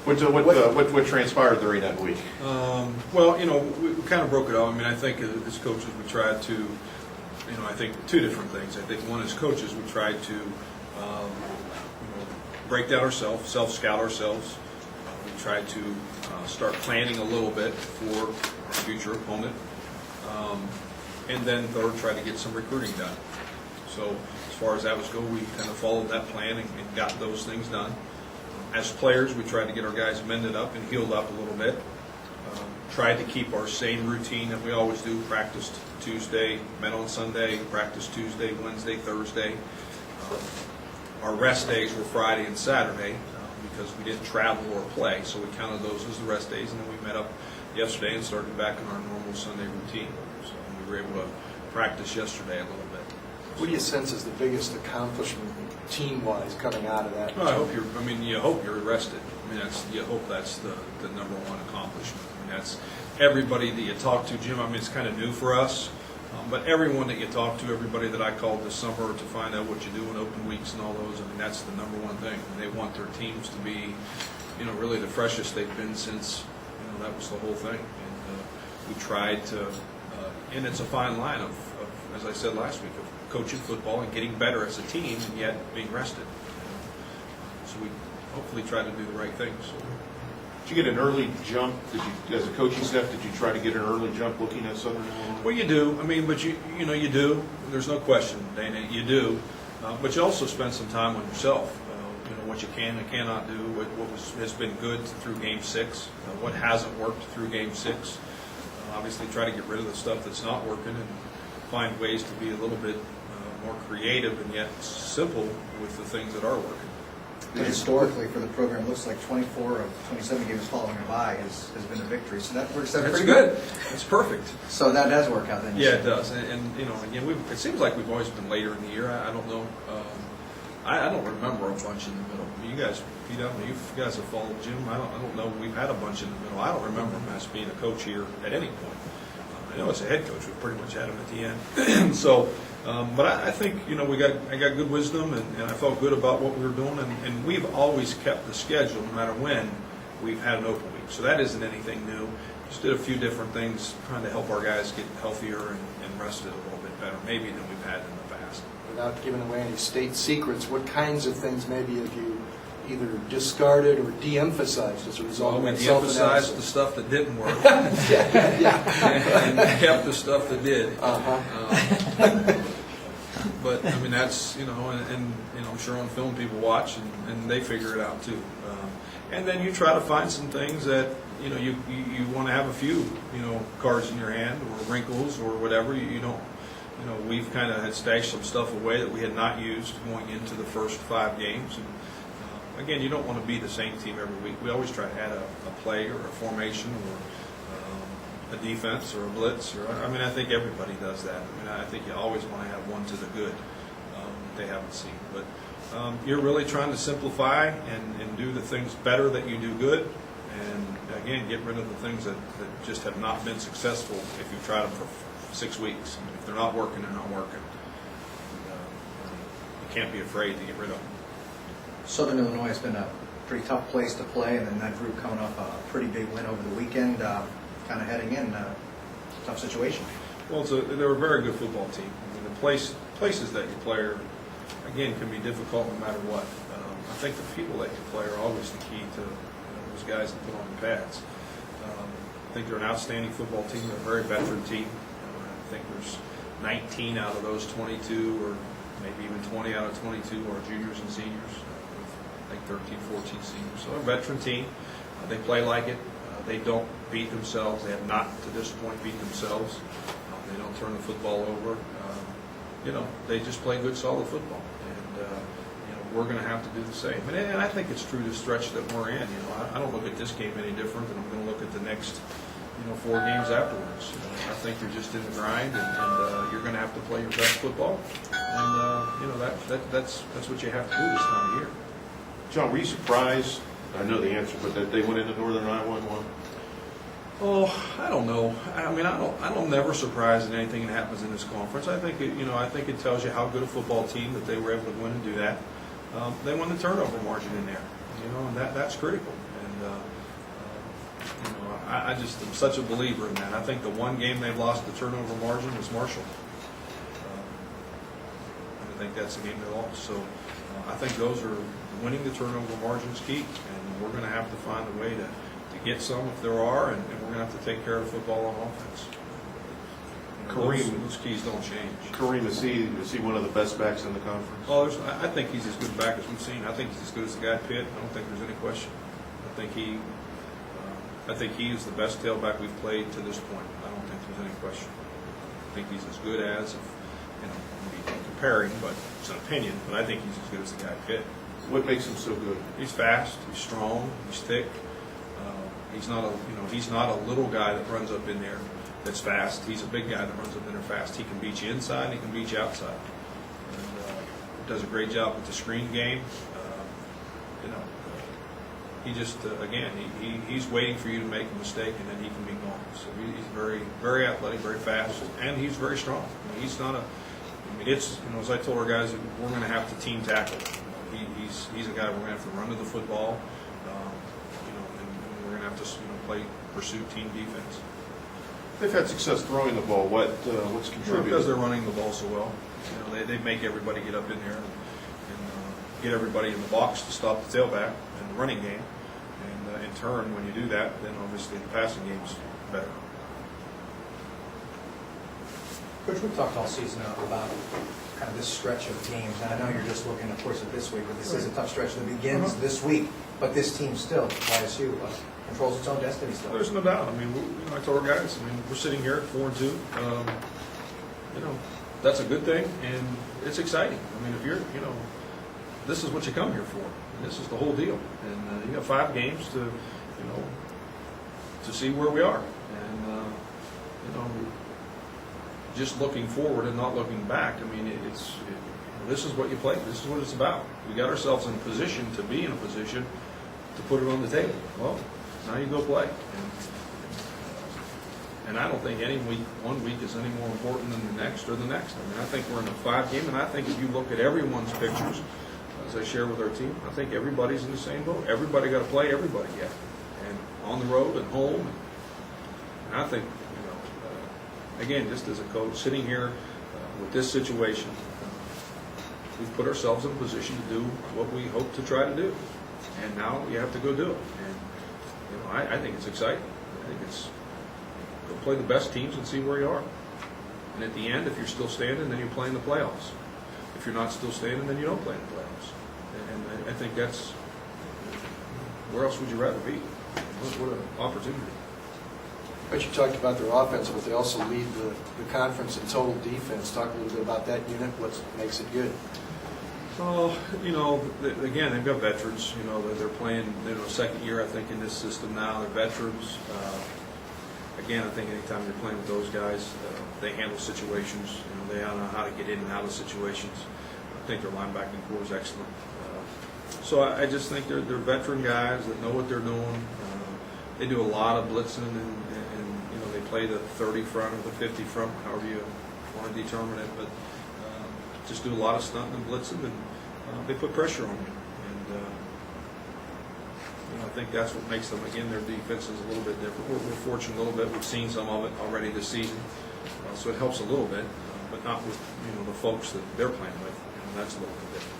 What transpired during that week? Well, we kind of broke it up. I mean, I think as coaches we tried to, I think two different things. I think one, as coaches, we tried to break down ourselves, self-scout ourselves. We tried to start planning a little bit for our future opponent. And then third, try to get some recruiting done. So as far as that was go, we kind of followed that plan and got those things done. As players, we tried to get our guys mended up and healed up a little bit. Tried to keep our same routine that we always do. Practiced Tuesday, met on Sunday, practiced Tuesday, Wednesday, Thursday. Our rest days were Friday and Saturday because we didn't travel or play, so we counted those as the rest days, and then we met up yesterday and started back in our normal Sunday routine. So we were able to practice yesterday a little bit. What do you sense is the biggest accomplishment team-wise coming out of that? Well, you hope you're rested. I mean, you hope that's the number one accomplishment. I mean, that's everybody that you talk to, Jim. I mean, it's kind of new for us, but everyone that you talk to, everybody that I called this summer to find out what you do in open weeks and all those, I mean, that's the number one thing. And they want their teams to be, really the freshest they've been since, that was the whole thing. And we tried to, and it's a fine line of, as I said last week, of coaching football and getting better as a team and yet being rested. So we hopefully try to do the right things. Did you get an early jump? As a coaching staff, did you try to get an early jump looking at Southern Illinois? Well, you do. I mean, but you do. There's no question, Dana. You do. But you also spend some time on yourself. What you can and cannot do. What has been good through Game 6. What hasn't worked through Game 6. Obviously, try to get rid of the stuff that's not working and find ways to be a little bit more creative and yet simple with the things that are working. But historically, for the program, it looks like 24 of 27 games following a bye has been a victory. So that works out pretty good. It's perfect. So that does work out then. Yeah, it does. And again, it seems like we've always been later in the year. I don't know. I don't remember a bunch in the middle. You guys, you guys have followed Jim. I don't know. We've had a bunch in the middle. I don't remember him as being a coach here at any point. I know as a head coach, we pretty much had him at the end. So. But I think I got good wisdom, and I felt good about what we were doing, and we've always kept the schedule no matter when we've had an open week. So that isn't anything new. Just did a few different things trying to help our guys get healthier and rested a little bit better, maybe than we've had in the past. Without giving away any state secrets, what kinds of things maybe have you either discarded or de-emphasized as a result of self-analysis? We de-emphasized the stuff that didn't work, and kept the stuff that did. But I mean, that's and I'm sure on film people watch and they figure it out too. And then you try to find some things that you want to have a few cards in your hand or wrinkles or whatever. You don't. We've kind of had stashed some stuff away that we had not used going into the first 5 games. And again, you don't want to be the same team every week. We always try to add a play or a formation or a defense or a blitz. I think everybody does that. I think you always want to have one to the good that they haven't seen. But you're really trying to simplify and do the things better that you do good. And again, get rid of the things that just have not been successful if you try them for 6 weeks. If they're not working, they're not working. You can't be afraid to get rid of them. Southern Illinois has been a pretty tough place to play, and then that group coming off a pretty big win over the weekend, kind of heading in a tough situation. Well, they're a very good football team. The places that you play are, again, can be difficult no matter what. I think the people that you play are always the key to those guys that put on the pads. I think they're an outstanding football team. They're a very veteran team. I think there's 19 out of those 22, or maybe even 20 out of 22 are juniors and seniors. I think 13, 14 seniors. So they're a veteran team. They play like it. They don't beat themselves. They have not, to this point, beat themselves. They don't turn the football over. They just play good, solid football. And we're going to have to do the same. And I think it's true to stretch that we're in. I don't look at this game any different than I'm going to look at the next 4 games afterwards. I think you're just in the grind, and you're going to have to play your best football. And that's what you have to do this time of year. John, were you surprised? I know the answer, but that they went into Northern Iowa and won? Oh, I don't know. I'm never surprised at anything that happens in this conference. I think it tells you how good a football team that they were able to win and do that. They won the turnover margin in there, and that's critical. And you know, I just am such a believer in that. I think the one game they've lost the turnover margin was Marshall. And I think that's the game they lost. So I think those are winning the turnover margins key, and we're going to have to find a way to get some if there are, and we're going to have to take care of football on offense. You know, those keys don't change. Kareem, is he one of the best backs in the conference? Well, I think he's as good a back as we've seen. I think he's as good as the guy Pitt. I don't think there's any question. I think he is the best tailback we've played to this point. I don't think there's any question. I think he's as good as, you know, maybe comparing, but it's an opinion. But I think he's as good as the guy Pitt. What makes him so good? He's fast. He's strong. He's thick. He's not a little guy that runs up in there that's fast. He's a big guy that runs up in there fast. He can beat you inside and he can beat you outside. And does a great job with the screen game. You know, he just again he's waiting for you to make a mistake and then he can be gone. So he's very, very athletic, very fast, and he's very strong. I mean, he's not a. I mean, it's, you know, as I told our guys, we're going to have to team tackle. He's a guy we're going to have to run to the football. You know, and we're going to have to, you know, play pursuit team defense. They've had success throwing the ball. What's contributed? Because they're running the ball so well. You know, they make everybody get up in there and get everybody in the box to stop the tailback in the running game. And in turn, when you do that, then obviously the passing game's better. Coach, we've talked all season about kind of this stretch of games, and I know you're just looking, of course, at this week, but this is a tough stretch that begins this week. But this team still, YSU, controls its own destiny still. There's no doubt. I mean, you know, I told our guys, I mean, we're sitting here at 4-2. You know, that's a good thing, and it's exciting. I mean, if you're, you know, this is what you come here for. And this is the whole deal. And you got 5 games to, you know, to see where we are. And, you know, just looking forward and not looking back. I mean, this is what you play. This is what it's about. We got ourselves in a position to be in a position to put it on the table. Well, now you go play. And I don't think one week is any more important than the next or the next. I mean, I think we're in a 5 game, and I think if you look at everyone's pictures, as I share with our team, I think everybody's in the same boat. Everybody got to play everybody yet, and on the road and home. And I think, you know, again, just as a coach, sitting here with this situation, we've put ourselves in a position to do what we hope to try to do, and now you have to go do it. And you know, I think it's exciting. I think it's go play the best teams and see where you are. And at the end, if you're still standing, then you play in the playoffs. If you're not still standing, then you don't play in the playoffs. And I think that's, where else would you rather be? What an opportunity. But you talked about their offense, but they also lead the conference in total defense. Talk a little bit about that unit, what makes it good. Well, you know, again, they've got veterans. You know, they're playing, you know, second year, I think, in this system now. They're veterans. Again, I think anytime you're playing with those guys, they handle situations. You know, they know how to get in and out of situations. I think their linebacking core is excellent. So I just think they're veteran guys that know what they're doing. They do a lot of blitzing, and you know, they play the 30 front or the 50 front, however you want to determine it. But just do a lot of stunting and blitzing, and they put pressure on you. And you know, I think that's what makes them, again, their defense is a little bit different. We're fortunate a little bit. We've seen some of it already this season, so it helps a little bit, but not with, you know, the folks that they're playing with. And that's a little bit different.